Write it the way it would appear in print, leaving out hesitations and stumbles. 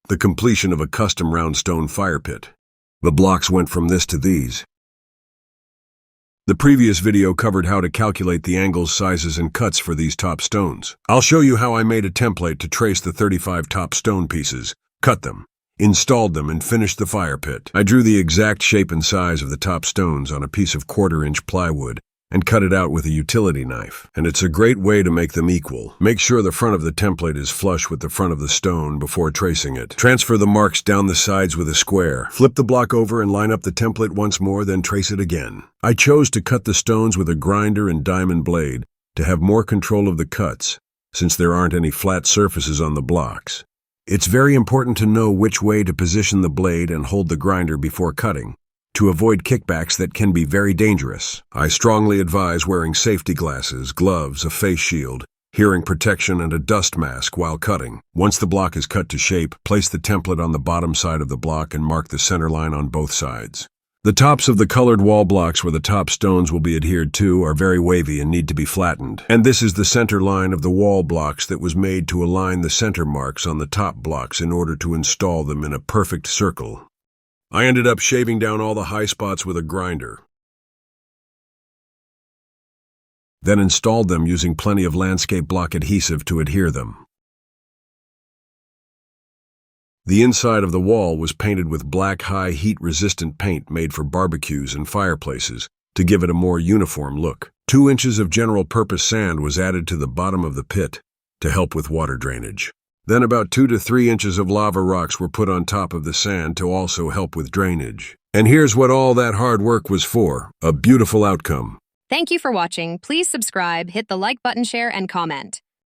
the completion of a custom round stone fire pit. The blocks went from this to these. The previous video covered how to calculate the angles, sizes, and cuts for these top stones. I'll show you how I made a template to trace the 35 top stone pieces, cut them, installed them, and finished the fire pit. I drew the exact shape and size of the top stones on a piece of 1/4-inch plywood and cut it out with a utility knife. And it's a great way to make them equal. Make sure the front of the template is flush with the front of the stone before tracing it. Transfer the marks down the sides with a square. Flip the block over and line up the template once more, then trace it again. I chose to cut the stones with a grinder and diamond blade to have more control of the cuts, since there aren't any flat surfaces on the blocks. It's very important to know which way to position the blade and hold the grinder before cutting, to avoid kickbacks that can be very dangerous. I strongly advise wearing safety glasses, gloves, a face shield, hearing protection, and a dust mask while cutting. Once the block is cut to shape, place the template on the bottom side of the block and mark the center line on both sides. The tops of the colored wall blocks where the top stones will be adhered to are very wavy and need to be flattened. And this is the center line of the wall blocks that was made to align the center marks on the top blocks in order to install them in a perfect circle. I ended up shaving down all the high spots with a grinder, then installed them using plenty of landscape block adhesive to adhere them. The inside of the wall was painted with black high heat-resistant paint made for barbecues and fireplaces to give it a more uniform look. 2 inches of general-purpose sand was added to the bottom of the pit to help with water drainage. Then about 2 to 3 inches of lava rocks were put on top of the sand to also help with drainage. And here's what all that hard work was for, a beautiful outcome. Thank you for watching. Please subscribe, hit the like button, share, and comment.